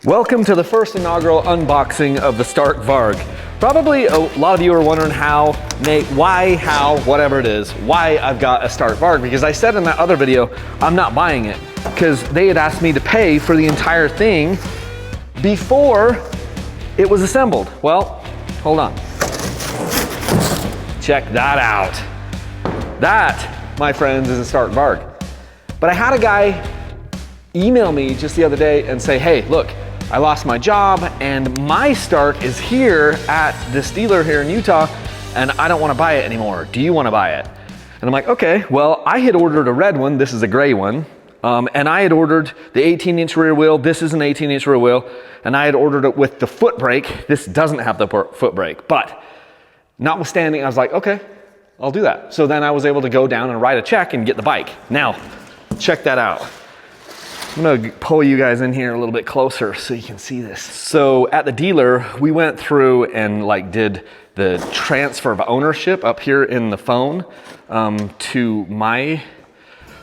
Welcome to the first inaugural unboxing of the Stark Varg. Probably a lot of you are wondering how, Nate, why, how, whatever it is, why I've got a Stark Varg, because I said in that other video, I'm not buying it, because they had asked me to pay for the entire thing before it was assembled. Well, hold on. Check that out. That, my friends, is a Stark Varg. But I had a guy email me just the other day and say, hey, look, I lost my job and my Stark is here at this dealer here in Utah and I don't want to buy it anymore. Do you want to buy it? And I'm like, okay, well, I had ordered a red one. This is a gray one. And I had ordered the 18-inch rear wheel. This is an 18-inch rear wheel. And I had ordered it with the foot brake. This doesn't have the foot brake, but notwithstanding, I was like, okay, I'll do that. So then I was able to go down and write a check and get the bike. Now, check that out. I'm gonna pull you guys in here a little bit closer so you can see this. So at the dealer, we went through and did the transfer of ownership up here in the phone to my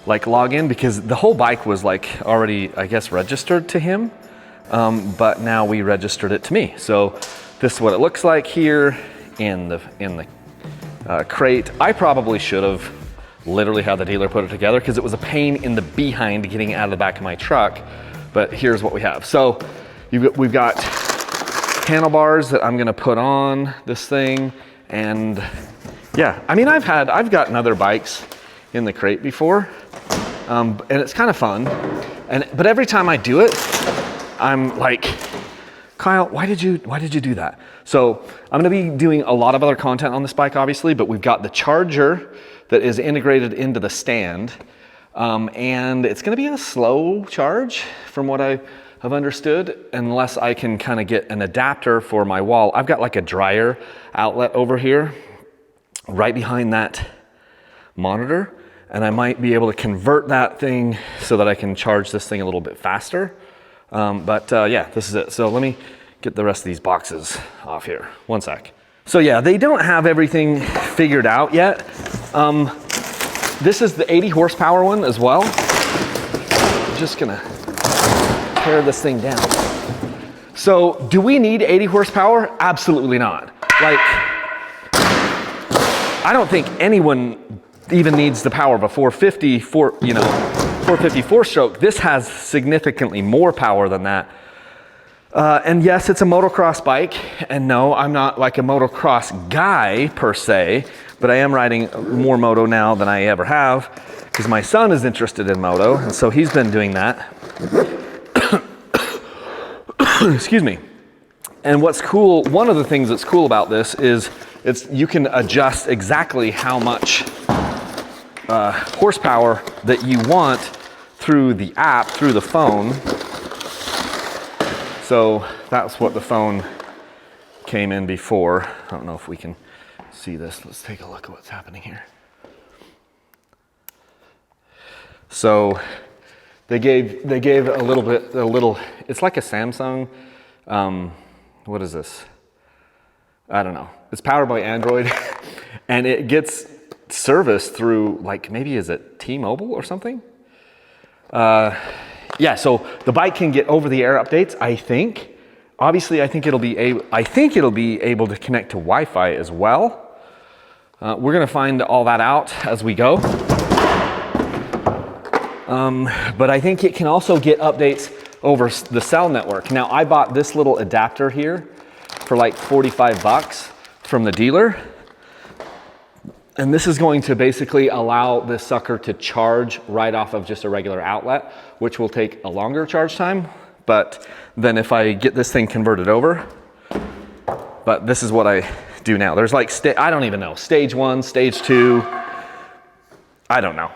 login, because the whole bike was already, I guess, registered to him. But now we registered it to me. So this is what it looks like here in the crate. I probably should have literally had the dealer put it together because it was a pain in the behind getting out of the back of my truck. But here's what we have. So we've got handlebars that I'm gonna put on this thing. And yeah, I mean, I've gotten other bikes in the crate before. And it's kind of fun. But every time I do it, I'm like, Kyle, why did you do that? So I'm gonna be doing a lot of other content on this bike, obviously, but we've got the charger that is integrated into the stand. And it's gonna be a slow charge from what I have understood, unless I can kind of get an adapter for my wall. I've got a dryer outlet over here, right behind that monitor. And I might be able to convert that thing so that I can charge this thing a little bit faster. Yeah, this is it. So let me get the rest of these boxes off here. One sec. So yeah, they don't have everything figured out yet. This is the 80 horsepower one as well. I'm just gonna tear this thing down. So do we need 80 horsepower? Absolutely not. I don't think anyone even needs the power of a 450 454 stroke. This has significantly more power than that. And yes, it's a motocross bike. And no, I'm not a motocross guy per se, but I am riding more moto now than I ever have because my son is interested in moto. And so he's been doing that. Excuse me. And what's cool, one of the things that's cool about this is you can adjust exactly how much horsepower that you want through the app, through the phone. So that's what the phone came in before. I don't know if we can see this. Let's take a look at what's happening here. So they gave a little, it's like a Samsung, what is this? I don't know. It's powered by Android and it gets service through maybe is it T-Mobile or something? Yeah, so the bike can get over-the-air updates, I think. Obviously, I think it'll be able to connect to Wi-Fi as well. We're gonna find all that out as we go. But I think it can also get updates over the cell network. Now, I bought this little adapter here for $45 from the dealer. And this is going to basically allow this sucker to charge right off of just a regular outlet, which will take a longer charge time. But then if I get this thing converted over, but this is what I do now. There's I don't even know, stage 1, stage 2, I don't know.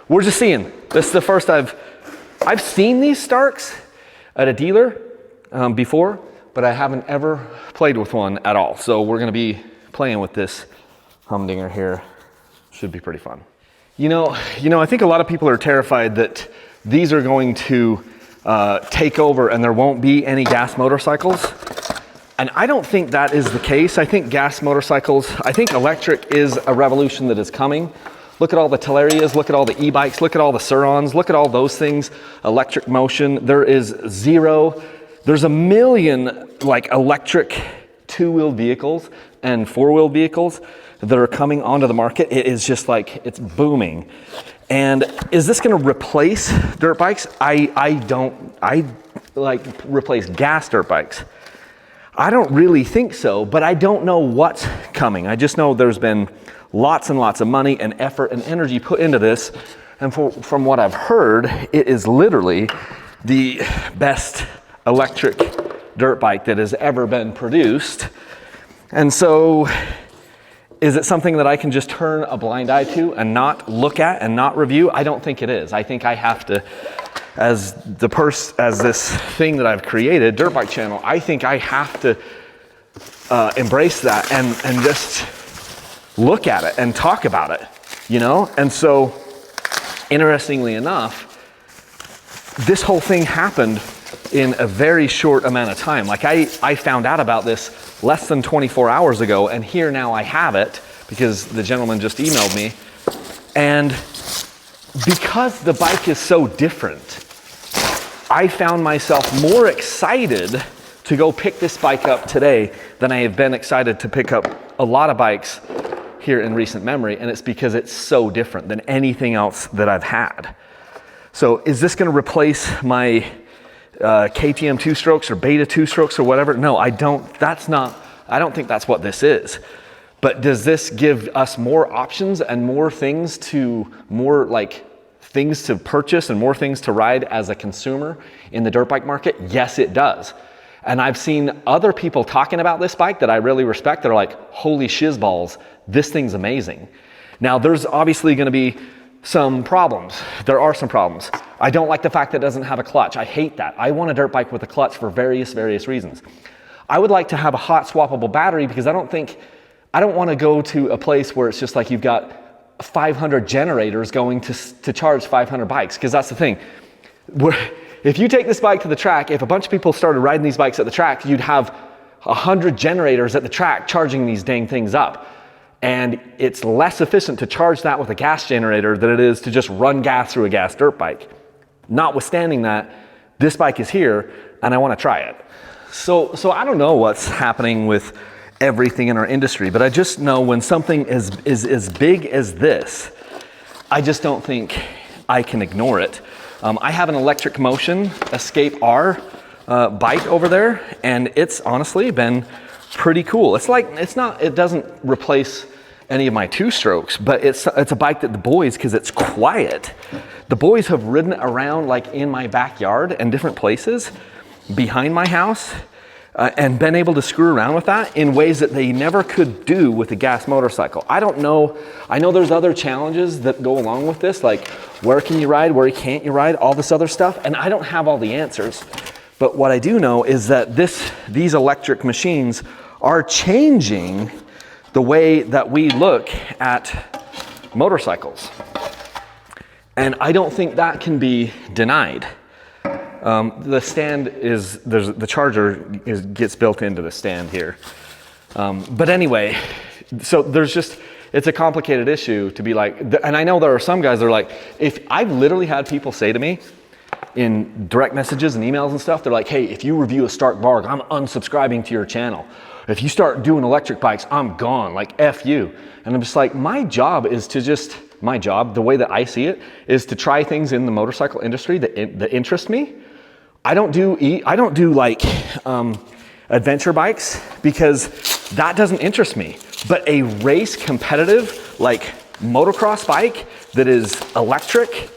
We're just seeing. This is the first I've seen these Starks at a dealer before, but I haven't ever played with one at all. So we're gonna be playing with this humdinger here. Should be pretty fun. You know, I think a lot of people are terrified that these are going to take over and there won't be any gas motorcycles. And I don't think that is the case. I think I think electric is a revolution that is coming. Look at all the Telerias, look at all the e-bikes, look at all the Surons, look at all those things, electric motion. There is zero there's a million like electric two-wheeled vehicles and four-wheeled vehicles that are coming onto the market. It is just like, it's booming. And is this gonna replace dirt bikes? I like replace gas dirt bikes. I don't really think so, but I don't know what's coming. I just know there's been lots and lots of money and effort and energy put into this. And from what I've heard, it is literally the best electric dirt bike that has ever been produced. And so, is it something that I can just turn a blind eye to and not look at and not review? I don't think it is. I think I have to, as this thing that I've created, Dirt Bike Channel, I think I have to embrace that and just look at it and talk about it, you know? And so, interestingly enough, this whole thing happened in a very short amount of time. Like I found out about this less than 24 hours ago, and here now I have it because the gentleman just emailed me. And because the bike is so different, I found myself more excited to go pick this bike up today than I have been excited to pick up a lot of bikes here in recent memory, and it's because it's so different than anything else that I've had. So is this gonna replace my KTM two-strokes or Beta two-strokes or whatever? No, I don't think that's what this is. But does this give us more options and more things to purchase and more things to ride as a consumer in the dirt bike market? Yes, it does. And I've seen other people talking about this bike that I really respect that are like, holy shizballs, this thing's amazing. Now, there's obviously gonna be some problems. There are some problems. I don't like the fact that it doesn't have a clutch. I hate that. I want a dirt bike with a clutch for various reasons. I would like to have a hot swappable battery because I don't want to go to a place where it's just like you've got 500 generators going to charge 500 bikes, because that's the thing. If you take this bike to the track, if a bunch of people started riding these bikes at the track, you'd have 100 generators at the track charging these dang things up. And it's less efficient to charge that with a gas generator than it is to just run gas through a gas dirt bike. Notwithstanding that, this bike is here and I want to try it. So I don't know what's happening with everything in our industry, but I just know when something is as big as this, I just don't think I can ignore it. I have an Electric Motion Escape R bike over there, and it's honestly been pretty cool. It doesn't replace any of my two-strokes, but it's a bike that the boys, because it's quiet, the boys have ridden around like in my backyard and different places behind my house and been able to screw around with that in ways that they never could do with a gas motorcycle. I don't know. I know there's other challenges that go along with this, like where can you ride, where can't you ride, all this other stuff, and I don't have all the answers. But what I do know is that these electric machines are changing the way that we look at motorcycles. And I don't think that can be denied. The stand the charger gets built into the stand here. But anyway, so it's a complicated issue to be like, and I know there are some guys that are like, if I've literally had people say to me in direct messages and emails and stuff, they're like, hey, if you review a Stark Varg, I'm unsubscribing to your channel. If you start doing electric bikes, I'm gone, like F you. And I'm just like, my job, the way that I see it, is to try things in the motorcycle industry that interest me. I don't do like adventure bikes because that doesn't interest me. But a race competitive, like motocross bike that is electric,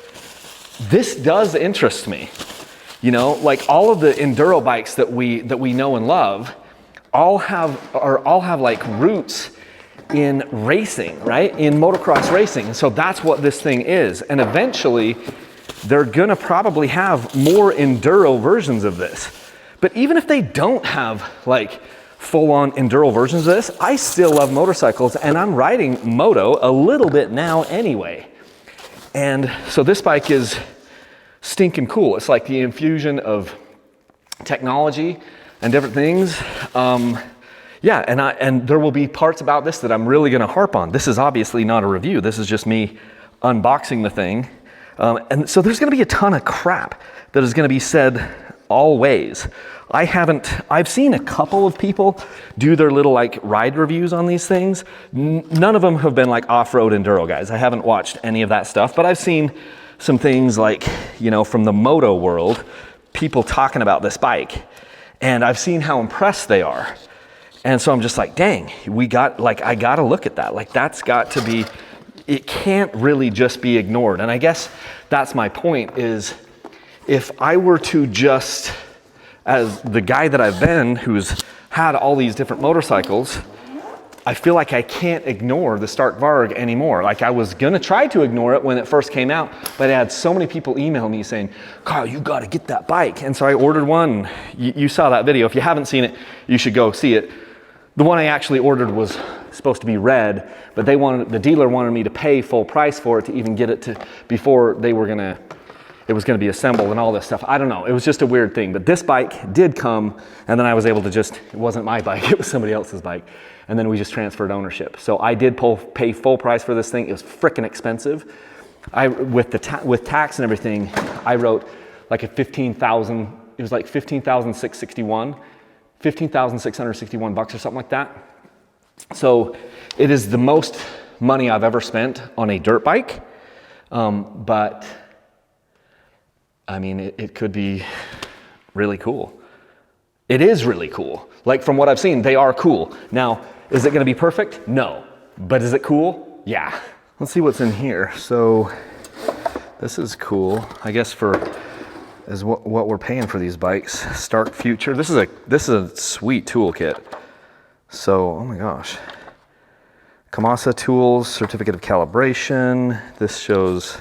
this does interest me. You know, like all of the enduro bikes that we know and love, all have like roots in racing, right? In motocross racing. And so that's what this thing is. And eventually they're gonna probably have more enduro versions of this. But even if they don't have like full-on enduro versions of this, I still love motorcycles, and I'm riding moto a little bit now anyway. And so this bike is stinking cool. It's like the infusion of technology and different things. Yeah, and there will be parts about this that I'm really gonna harp on. This is obviously not a review. This is just me unboxing the thing. And so there's gonna be a ton of crap that is gonna be said always. I've seen a couple of people do their little like ride reviews on these things. None of them have been like off-road enduro guys. I haven't watched any of that stuff, but I've seen some things like, you know, from the moto world, people talking about this bike, and I've seen how impressed they are. And so I'm just like, dang, I gotta look at that. Like that's got to be, it can't really just be ignored. And I guess that's my point is, if I were to just, as the guy that I've been, who's had all these different motorcycles, I feel like I can't ignore the Stark Varg anymore. Like I was gonna try to ignore it when it first came out, but I had so many people email me saying, Kyle, you gotta get that bike. And so I ordered one. You saw that video. If you haven't seen it, you should go see it. The one I actually ordered was supposed to be red, but the dealer wanted me to pay full price for it to even get it before it was gonna be assembled and all this stuff. I don't know, it was just a weird thing. But this bike did come, and then I was able to it wasn't my bike, it was somebody else's bike. And then we just transferred ownership. So I did pay full price for this thing. It was freaking expensive. With tax and everything, I wrote like it was like $15,661 bucks or something like that. So it is the most money I've ever spent on a dirt bike. But I mean, it could be really cool. It is really cool. Like from what I've seen, they are cool. Now, is it gonna be perfect? No. But is it cool? Yeah. Let's see what's in here. So this is cool. I guess is what we're paying for these bikes. Stark Future. This is a sweet toolkit. So, oh my gosh. Kamasa Tools, Certificate of Calibration. This shows,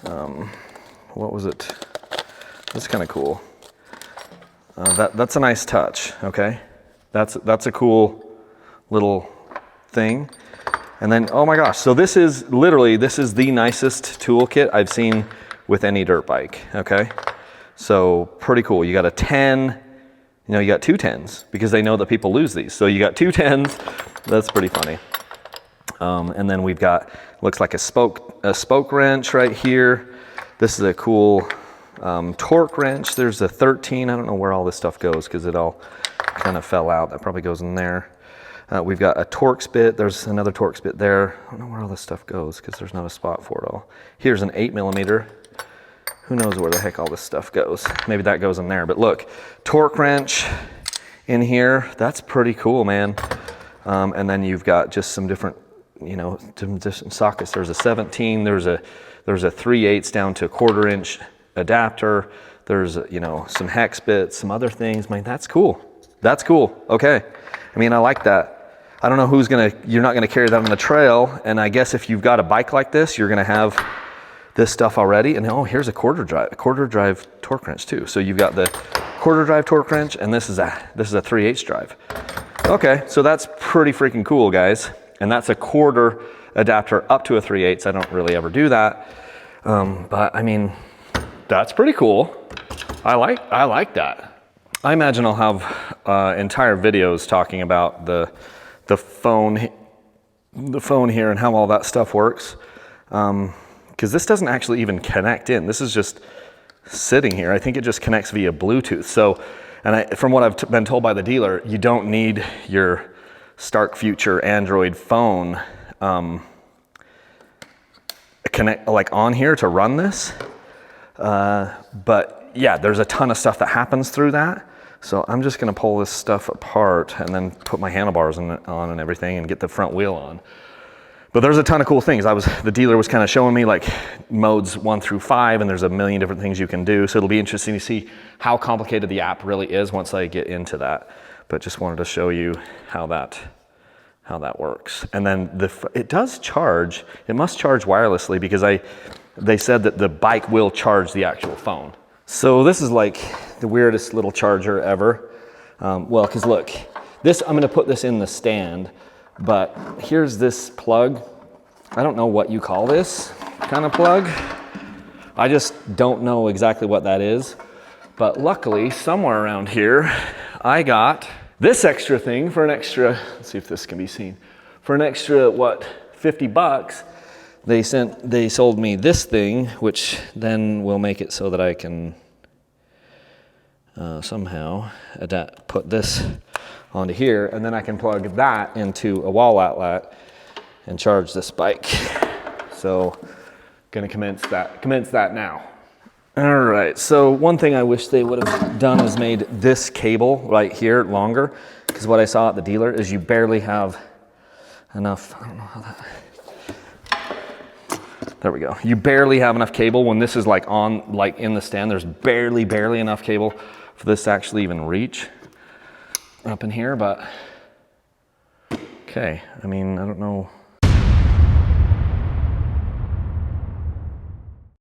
what was it? That's kind of cool. That's a nice touch, okay? That's a cool little thing. And then, oh my gosh, so this is the nicest toolkit I've seen with any dirt bike, okay? So pretty cool. You got a 10, you got two 10s because they know that people lose these. So you got two 10s, that's pretty funny. And then we've got, looks like a spoke wrench right here. This is a cool torque wrench. There's a 13. I don't know where all this stuff goes because it all kind of fell out. That probably goes in there. We've got a Torx bit. There's another Torx bit there. I don't know where all this stuff goes because there's not a spot for it all. Here's an 8mm. Who knows where the heck all this stuff goes? Maybe that goes in there. But look, torque wrench in here. That's pretty cool, man. And then you've got just some different, different sockets. There's a 17. There's a 3/8 down to a 1/4 inch adapter. There's some hex bits, some other things. Man, that's cool. That's cool. Okay. I mean, I like that. I don't know you're not gonna carry that on the trail. And I guess if you've got a bike like this, you're gonna have this stuff already. And oh, here's a quarter drive torque wrench too. So you've got the quarter drive torque wrench, and this is a 3/8 drive. Okay, so that's pretty freaking cool, guys. And that's a 1/4 adapter up to a 3/8. I don't really ever do that. But I mean, that's pretty cool. I like that. I imagine I'll have entire videos talking about the phone here and how all that stuff works. Because this doesn't actually even connect in. This is just sitting here. I think it just connects via Bluetooth. So, from what I've been told by the dealer, you don't need your Stark Future Android phone connect on here to run this. But yeah, there's a ton of stuff that happens through that. So I'm just gonna pull this stuff apart and then put my handlebars on and everything and get the front wheel on. But there's a ton of cool things. The dealer was kind of showing me like modes 1 through 5, and there's a million different things you can do. So it'll be interesting to see how complicated the app really is once I get into that. But just wanted to show you how that works. And then it does charge. It must charge wirelessly because they said that the bike will charge the actual phone. So this is like the weirdest little charger ever. Well, because look, I'm gonna put this in the stand, but here's this plug. I don't know what you call this kind of plug. I just don't know exactly what that is. But luckily, somewhere around here, I got this extra thing for an extra, let's see if this can be seen, for an extra, what, 50 bucks. They sold me this thing, which then will make it so that I can somehow put this onto here, and then I can plug that into a wall outlet and charge this bike. So gonna commence that now. All right, so one thing I wish they would have done is made this cable right here longer, because what I saw at the dealer is you barely have enough, I don't know how that, there we go. You barely have enough cable when this is like on, like in the stand, there's barely enough cable for this to actually even reach up in here, but okay, I mean, I don't know.